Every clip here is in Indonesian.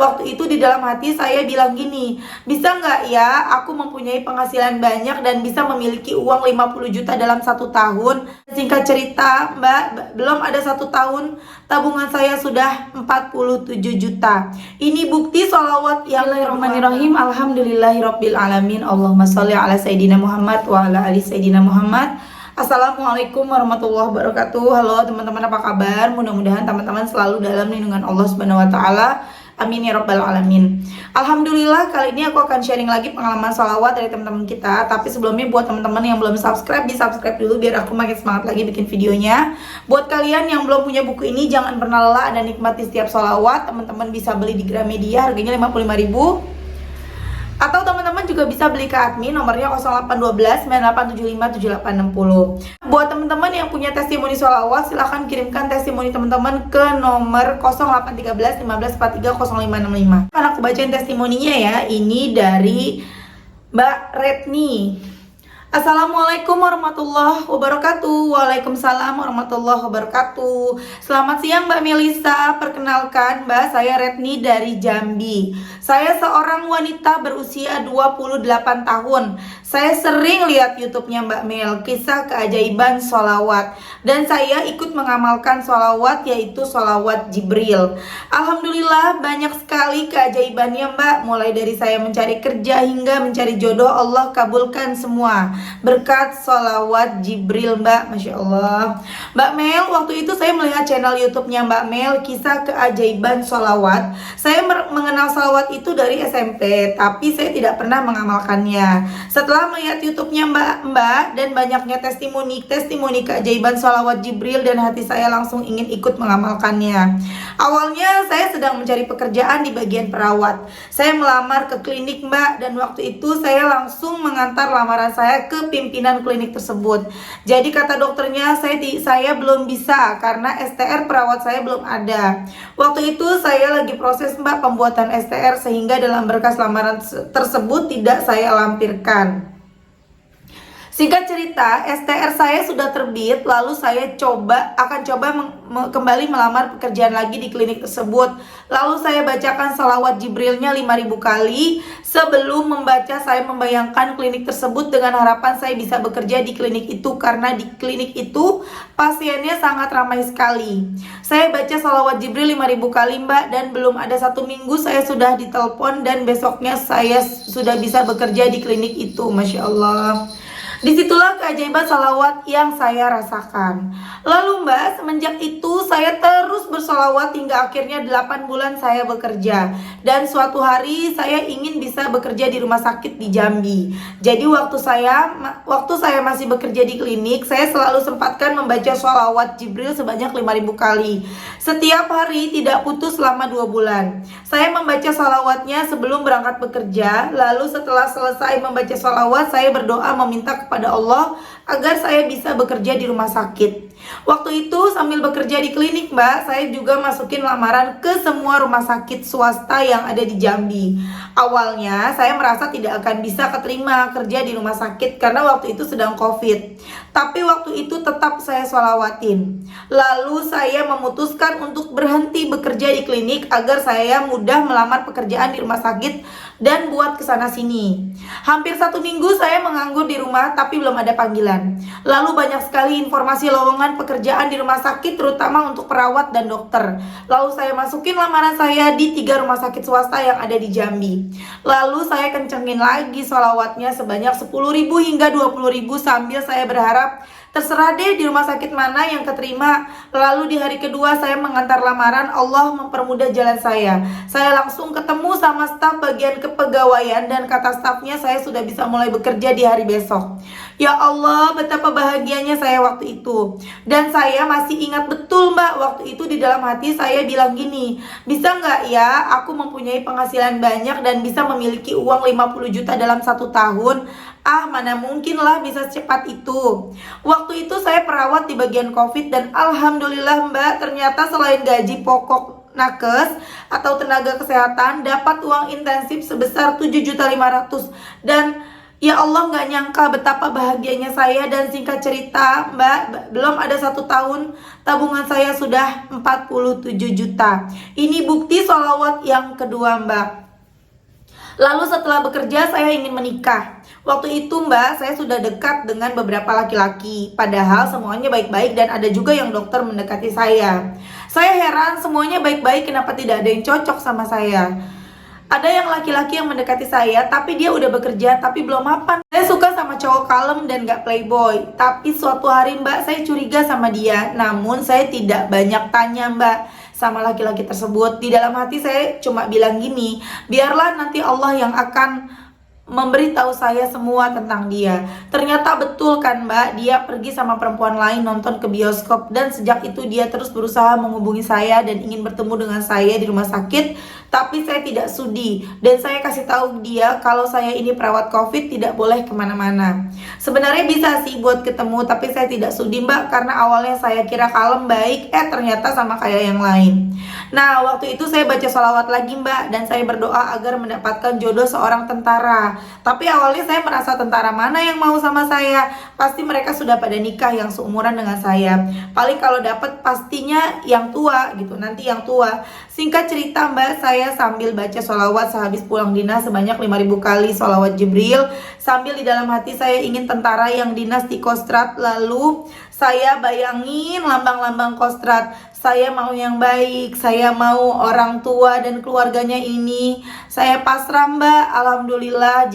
waktu itu di dalam hati saya bilang gini, bisa nggak ya aku mempunyai penghasilan banyak dan bisa memiliki uang 50 juta dalam 1 tahun. Singkat cerita Mbak, belum ada 1 tahun tabungan saya sudah 47 juta. Ini bukti sholawat yang Bismillahirrahmanirrahim. Alhamdulillahirabbil alamin. Allahumma sholli ala sayyidina Muhammad wa ala ali sayyidina Muhammad. Assalamualaikum warahmatullahi wabarakatuh. Halo teman-teman, apa kabar? Mudah-mudahan teman-teman selalu dalam lindungan Allah Subhanahu wa taala. Amin ya rabbal alamin. Alhamdulillah, kali ini aku akan sharing lagi pengalaman sholawat dari teman-teman kita. Tapi sebelumnya buat teman-teman yang belum subscribe, di subscribe dulu biar aku makin semangat lagi bikin videonya. Buat kalian yang belum punya buku ini, jangan pernah lelah dan nikmati setiap sholawat. Teman-teman bisa beli di Gramedia, harganya 55.000. Atau teman-teman juga bisa beli ke admin, nomornya 0812 9875 7860. Buat teman-teman yang punya testimoni sholawat, silahkan kirimkan testimoni teman-teman ke nomor 0813 1543 0565. Karena aku bacain testimoninya ya. Ini dari Mbak Retni. Assalamualaikum warahmatullahi wabarakatuh. Waalaikumsalam warahmatullahi wabarakatuh. Selamat siang Mbak Melisa. Perkenalkan Mbak, saya Retni dari Jambi. Saya seorang wanita berusia 28 tahun. Saya sering lihat YouTube-nya Mbak Mel, kisah keajaiban sholawat. Dan saya ikut mengamalkan sholawat, yaitu sholawat Jibril. Alhamdulillah banyak sekali keajaibannya Mbak. Mulai dari saya mencari kerja hingga mencari jodoh, Allah kabulkan semua berkat sholawat Jibril Mbak. Masya Allah. Mbak Mel, waktu itu saya melihat channel YouTube-nya Mbak Mel, kisah keajaiban sholawat. Saya mengenal sholawat itu dari SMP, tapi saya tidak pernah mengamalkannya. Setelah melihat YouTube-nya Mbak dan banyaknya testimoni keajaiban sholawat Jibril, dan hati saya langsung ingin ikut mengamalkannya. Awalnya saya sedang mencari pekerjaan di bagian perawat. Saya melamar ke klinik Mbak, dan waktu itu saya langsung mengantar lamaran saya ke pimpinan klinik tersebut. Jadi kata dokternya saya belum bisa karena STR perawat saya belum ada. Waktu itu saya lagi proses Mbak pembuatan STR, sehingga dalam berkas lamaran tersebut tidak saya lampirkan. Singkat cerita, STR saya sudah terbit, lalu saya akan coba kembali melamar pekerjaan lagi di klinik tersebut. Lalu saya bacakan salawat Jibrilnya 5.000 kali. Sebelum membaca, saya membayangkan klinik tersebut dengan harapan saya bisa bekerja di klinik itu, karena di klinik itu pasiennya sangat ramai sekali. Saya baca salawat Jibril 5.000 kali Mbak, dan belum ada 1 minggu saya sudah ditelepon, dan besoknya saya sudah bisa bekerja di klinik itu. Masya Allah. Disitulah keajaiban salawat yang saya rasakan. Lalu Mbak, semenjak itu saya terus bersolawat hingga akhirnya 8 bulan saya bekerja. Dan suatu hari saya ingin bisa bekerja di rumah sakit di Jambi. Jadi waktu saya masih bekerja di klinik, saya selalu sempatkan membaca sholawat Jibril sebanyak 5.000 kali. Setiap hari tidak putus selama 2 bulan. Saya membaca sholawatnya sebelum berangkat bekerja. Lalu setelah selesai membaca sholawat, saya berdoa meminta kepada Allah agar saya bisa bekerja di rumah sakit. Waktu itu sambil bekerja di klinik Mbak, saya juga masukin lamaran ke semua rumah sakit swasta yang ada di Jambi. Awalnya saya merasa tidak akan bisa keterima kerja di rumah sakit karena waktu itu sedang COVID. Tapi waktu itu tetap saya sholawatin. Lalu saya memutuskan untuk berhenti bekerja di klinik agar saya mudah melamar pekerjaan di rumah sakit dan buat kesana sini. Hampir 1 minggu saya menganggur di rumah tapi belum ada panggilan. Lalu banyak sekali informasi lowongan pekerjaan di rumah sakit, terutama untuk perawat dan dokter. Lalu saya masukin lamaran saya di 3 rumah sakit swasta yang ada di Jambi. Lalu saya kencengin lagi sholawatnya sebanyak 10.000 hingga 20.000 sambil saya berharap terserah deh di rumah sakit mana yang keterima. Lalu di hari kedua saya mengantar lamaran, Allah mempermudah jalan saya. Saya langsung ketemu sama staf bagian kepegawaian, dan kata stafnya saya sudah bisa mulai bekerja di hari besok. Ya Allah, betapa bahagianya saya waktu itu. Dan saya masih ingat betul Mbak, waktu itu di dalam hati saya bilang gini, bisa nggak ya aku mempunyai penghasilan banyak dan bisa memiliki uang 50 juta dalam 1 tahun. Mana mungkin lah bisa secepat itu. Waktu itu saya perawat di bagian COVID, dan alhamdulillah Mbak, ternyata selain gaji pokok nakes atau tenaga kesehatan, dapat uang intensif sebesar 7.500.000. Dan Ya Allah, nggak nyangka betapa bahagianya saya, dan singkat cerita Mbak, belum ada 1 tahun tabungan saya sudah 47 juta. Ini bukti sholawat yang kedua Mbak. Lalu setelah bekerja saya ingin menikah. Waktu itu Mbak, saya sudah dekat dengan beberapa laki-laki. Padahal semuanya baik-baik dan ada juga yang dokter mendekati saya. Saya heran, semuanya baik-baik, kenapa tidak ada yang cocok sama saya. Ada yang laki-laki yang mendekati saya, tapi dia udah bekerja, tapi belum mapan. Saya suka sama cowok kalem dan gak playboy. Tapi suatu hari Mbak, saya curiga sama dia. Namun saya tidak banyak tanya Mbak sama laki-laki tersebut. Di dalam hati saya cuma bilang gini, biarlah nanti Allah yang akan memberitahu saya semua tentang dia. Ternyata betul kan Mbak, dia pergi sama perempuan lain nonton ke bioskop. Dan sejak itu dia terus berusaha menghubungi saya dan ingin bertemu dengan saya di rumah sakit. Tapi saya tidak sudi. Dan saya kasih tahu dia kalau saya ini perawat COVID, tidak boleh kemana-mana. Sebenarnya bisa sih buat ketemu, tapi saya tidak sudi Mbak, karena awalnya saya kira kalem baik, ternyata sama kayak yang lain. Nah, waktu itu saya baca sholawat lagi Mbak, dan saya berdoa agar mendapatkan jodoh seorang tentara. Tapi awalnya saya merasa tentara mana yang mau sama saya. Pasti mereka sudah pada nikah yang seumuran dengan saya. Paling kalau dapat pastinya yang tua gitu, nanti yang tua. Singkat cerita Mbak, saya sambil baca sholawat sehabis pulang dinas sebanyak 5.000 kali sholawat Jibril. Sambil di dalam hati saya ingin tentara yang dinas di Kostrad. Lalu saya bayangin lambang-lambang Kostrad. Saya mau yang baik, saya mau orang tua dan keluarganya ini. Saya pasrah Mbak, alhamdulillah.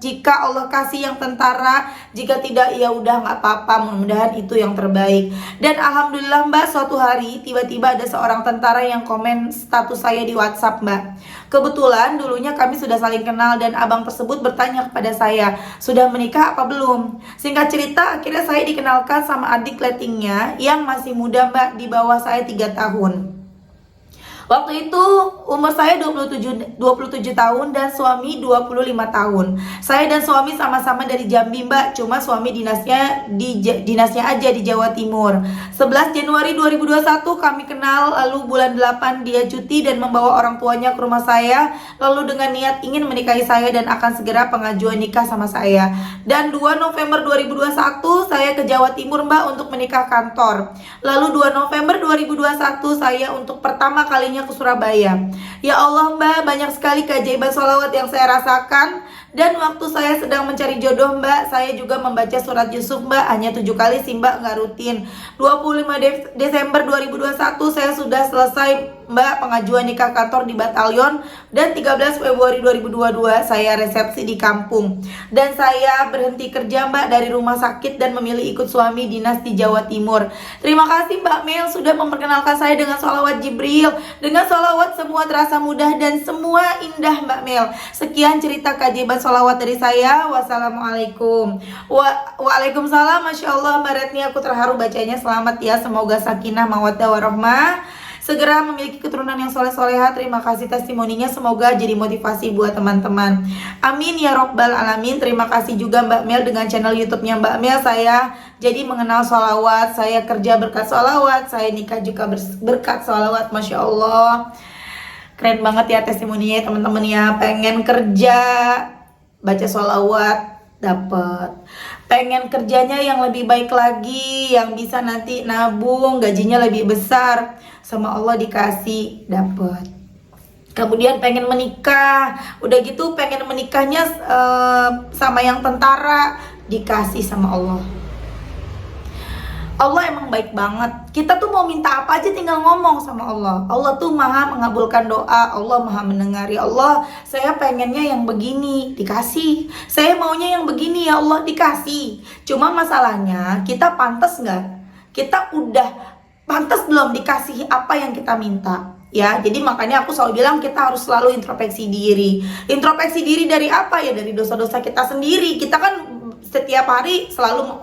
Jika Allah kasih yang tentara, jika tidak ya udah nggak apa-apa, mudah-mudahan itu yang terbaik. Dan alhamdulillah Mbak, suatu hari tiba-tiba ada seorang tentara yang komen status saya di WhatsApp Mbak. Kebetulan dulunya kami sudah saling kenal dan abang tersebut bertanya kepada saya, sudah menikah apa belum? Singkat cerita, akhirnya saya dikenalkan sama adik lettingnya yang masih muda Mbak, di bawah saya 3 tahun. Waktu itu umur saya 27 tahun dan suami 25 tahun. Saya dan suami sama-sama dari Jambi Mbak, cuma suami dinasnya aja di Jawa Timur. 11 Januari 2021 kami kenal, lalu bulan 8 dia cuti dan membawa orang tuanya ke rumah saya, lalu dengan niat ingin menikahi saya dan akan segera pengajuan nikah sama saya. Dan 2 November 2021 saya ke Jawa Timur Mbak untuk menikah kantor. Lalu 2 November 2021 saya untuk pertama kalinya ke Surabaya. Ya Allah Mbak, banyak sekali keajaiban sholawat yang saya rasakan. Dan waktu saya sedang mencari jodoh Mbak, saya juga membaca surat Yusuf Mbak, hanya 7 kali sih Mbak, nggak rutin. 25 Desember 2021 saya sudah selesai Mbak pengajuan nikah kantor di Batalion. Dan 13 Februari 2022 saya resepsi di kampung. Dan saya berhenti kerja Mbak dari rumah sakit dan memilih ikut suami dinas di Jawa Timur. Terima kasih Mbak Mel sudah memperkenalkan saya dengan sholawat Jibril. Dengan sholawat semua terasa mudah dan semua indah Mbak Mel. Sekian cerita keajaiban sholawat dari saya. Wassalamualaikum. Waalaikumsalam. Masya Allah Mbak Retni, aku terharu bacanya. Selamat ya, semoga sakinah mawaddah warahmah, segera memiliki keturunan yang soleh-soleha. Terima kasih testimoninya, semoga jadi motivasi buat teman-teman. Amin ya robbal alamin. Terima kasih juga Mbak Mel, dengan channel YouTube-nya Mbak Mel saya jadi mengenal sholawat. Saya kerja berkat sholawat, saya nikah juga berkat sholawat. Masya Allah, keren banget ya testimoninya teman-teman ya. Pengen kerja baca sholawat dapet, pengen kerjanya yang lebih baik lagi, yang bisa nanti nabung gajinya lebih besar, sama Allah dikasih dapet. Kemudian pengen menikah, udah gitu pengen menikahnya sama yang tentara, dikasih sama Allah. Allah emang baik banget. Kita tuh mau minta apa aja tinggal ngomong sama Allah. Allah tuh maha mengabulkan doa, Allah maha mendengar. Ya Allah, saya pengennya yang begini, dikasih. Saya maunya yang begini, ya Allah, dikasih. Cuma masalahnya, kita pantas nggak? Kita udah pantas belum dikasih apa yang kita minta? Ya, jadi makanya aku selalu bilang kita harus selalu introspeksi diri. Introspeksi diri dari apa ya? Dari dosa-dosa kita sendiri. Kita kan setiap hari selalu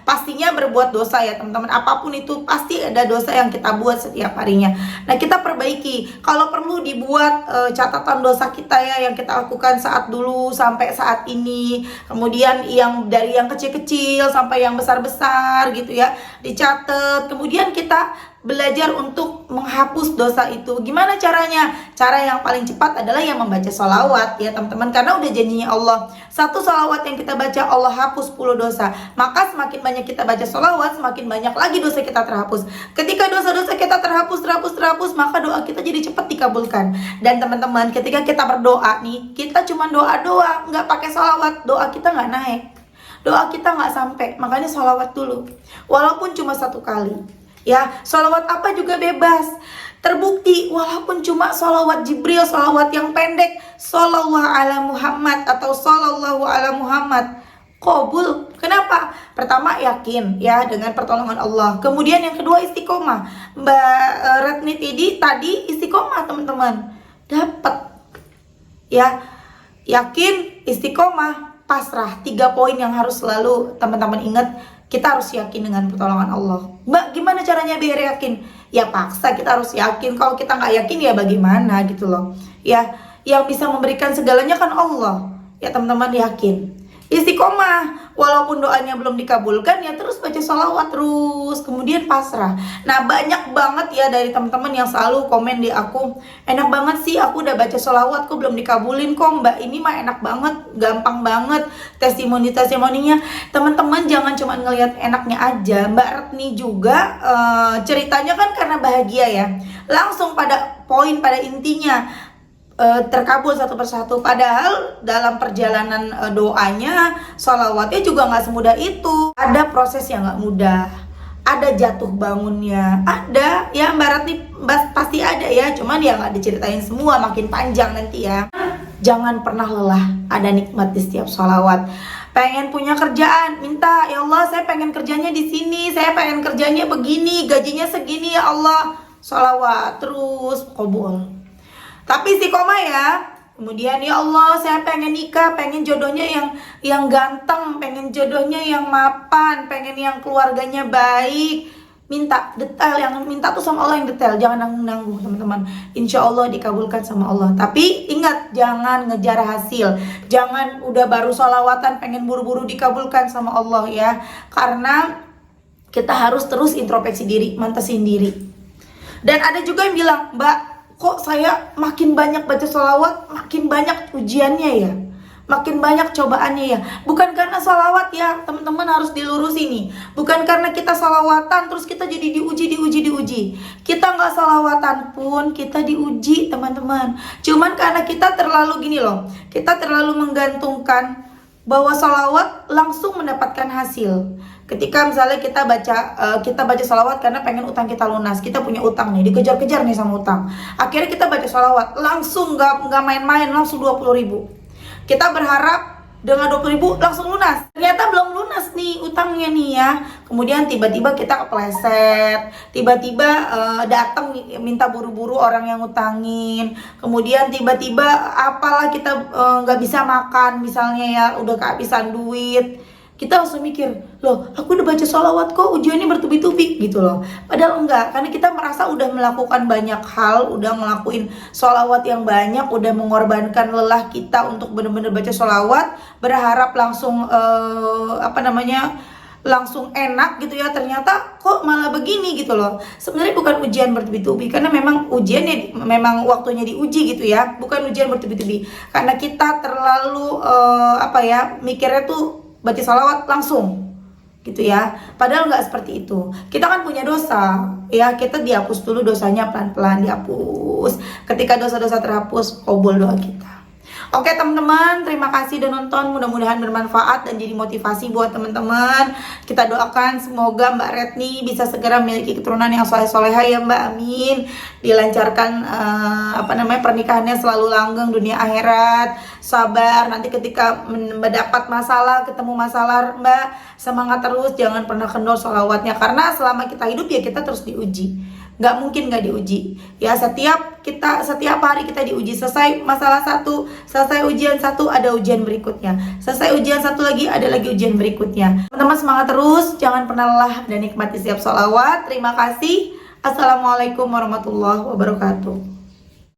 pastinya berbuat dosa ya teman-teman. Apapun itu pasti ada dosa yang kita buat setiap harinya. Nah, kita perbaiki. Kalau perlu dibuat catatan dosa kita ya, yang kita lakukan saat dulu sampai saat ini. Kemudian yang dari yang kecil-kecil sampai yang besar-besar gitu ya, dicatat. Kemudian kita belajar untuk menghapus dosa itu. Gimana caranya? Cara yang paling cepat adalah yang membaca sholawat ya teman-teman, karena udah janjinya Allah, satu sholawat yang kita baca Allah hapus 10 dosa. Maka semakin banyak kita baca sholawat, semakin banyak lagi dosa kita terhapus. Ketika dosa-dosa kita terhapus, maka doa kita jadi cepat dikabulkan. Dan teman-teman, ketika kita berdoa nih, kita cuma doa-doa, nggak pakai sholawat, doa kita nggak naik, doa kita nggak sampai. Makanya sholawat dulu, walaupun cuma 1 kali ya. Sholawat apa juga bebas. Terbukti walaupun cuma sholawat Jibril, sholawat yang pendek, shollallahu ala Muhammad atau shollallahu ala Muhammad, qabul. Kenapa? Pertama yakin ya dengan pertolongan Allah. Kemudian yang kedua istiqomah. Mbak Retni tadi istiqomah teman-teman, dapat ya. Yakin, istiqomah, pasrah. 3 poin yang harus selalu teman-teman ingat. Kita harus yakin dengan pertolongan Allah. Mbak, gimana caranya biar yakin? Ya paksa, kita harus yakin. Kalau kita nggak yakin ya bagaimana gitu loh. Ya, yang bisa memberikan segalanya kan Allah. Ya teman-teman, yakin. Istiqomah, walaupun doanya belum dikabulkan ya terus baca sholawat terus, kemudian pasrah. Nah banyak banget ya dari teman-teman yang selalu komen di aku, enak banget sih aku udah baca sholawat kok belum dikabulin kok Mbak, ini mah enak banget, gampang banget testimoninya. Teman-teman jangan cuma ngelihat enaknya aja. Mbak Retni juga ceritanya kan karena bahagia ya, langsung pada poin, pada intinya terkabul satu persatu. Padahal dalam perjalanan doanya, sholawatnya juga nggak semudah itu. Ada proses yang nggak mudah, ada jatuh bangunnya, ada ya Mbak Ratni pasti ada ya. Cuman ya nggak diceritain semua, makin panjang nanti ya. Jangan pernah lelah, ada nikmat di setiap sholawat. Pengen punya kerjaan, minta ya Allah saya pengen kerjanya di sini, saya pengen kerjanya begini, gajinya segini ya Allah. Sholawat terus qabul. Tapi istiqomah ya. Kemudian ya Allah saya pengen nikah, pengen jodohnya yang ganteng, pengen jodohnya yang mapan, pengen yang keluarganya baik. Minta detail, yang minta tuh sama Allah yang detail, jangan nanggung-nanggung teman-teman. Insya Allah dikabulkan sama Allah. Tapi ingat, jangan ngejar hasil. Jangan udah baru sholawatan pengen buru-buru dikabulkan sama Allah ya. Karena kita harus terus introspeksi diri, mantesin diri. Dan ada juga yang bilang, Mbak, kok saya makin banyak baca sholawat, makin banyak ujiannya ya, makin banyak cobaannya ya. Bukan karena sholawat ya, teman-teman harus dilurusin nih. Bukan karena kita sholawatan terus kita jadi diuji. Kita nggak sholawatan pun kita diuji teman-teman. Cuman karena kita terlalu gini loh, kita terlalu menggantungkan bahwa sholawat langsung mendapatkan hasil. Ketika misalnya kita baca sholawat karena pengen utang kita lunas, kita punya utang nih, dikejar-kejar nih sama utang. Akhirnya kita baca sholawat, langsung nggak main-main, langsung 20.000. Kita berharap dengan 20.000 langsung lunas. Ternyata belum lunas nih utangnya nih ya. Kemudian tiba-tiba kita kepleset, tiba-tiba datang minta buru-buru orang yang utangin. Kemudian tiba-tiba apalah kita nggak bisa makan misalnya ya, udah kehabisan duit. Kita langsung mikir, loh aku udah baca sholawat kok ujiannya bertubi-tubi gitu loh. Padahal enggak, karena kita merasa udah melakukan banyak hal, udah ngelakuin sholawat yang banyak, udah mengorbankan lelah kita untuk bener-bener baca sholawat, berharap langsung langsung enak gitu ya. Ternyata kok malah begini gitu loh. Sebenarnya bukan ujian bertubi-tubi, karena memang ujiannya memang waktunya diuji gitu ya, bukan ujian bertubi-tubi. Karena kita terlalu mikirnya tuh baca sholawat langsung gitu ya. Padahal nggak seperti itu. Kita kan punya dosa ya, kita dihapus dulu dosanya, pelan-pelan dihapus. Ketika dosa-dosa terhapus, qabul doa kita. Oke teman-teman, terima kasih udah nonton. Mudah-mudahan bermanfaat dan jadi motivasi buat teman-teman. Kita doakan semoga Mbak Retni bisa segera memiliki keturunan yang soleh-soleha ya Mbak, amin. Dilancarkan pernikahannya selalu langgeng dunia akhirat. Sabar, nanti ketika mendapat masalah, ketemu masalah Mbak, semangat terus, jangan pernah kendor sholawatnya. Karena selama kita hidup ya kita terus diuji, nggak mungkin nggak diuji ya. Setiap hari kita diuji. Selesai masalah satu, selesai ujian satu, ada ujian berikutnya. Selesai ujian satu lagi, ada lagi ujian berikutnya. Teman-teman semangat terus, jangan pernah lelah dan nikmati setiap sholawat. Terima kasih. Assalamualaikum warahmatullahi wabarakatuh.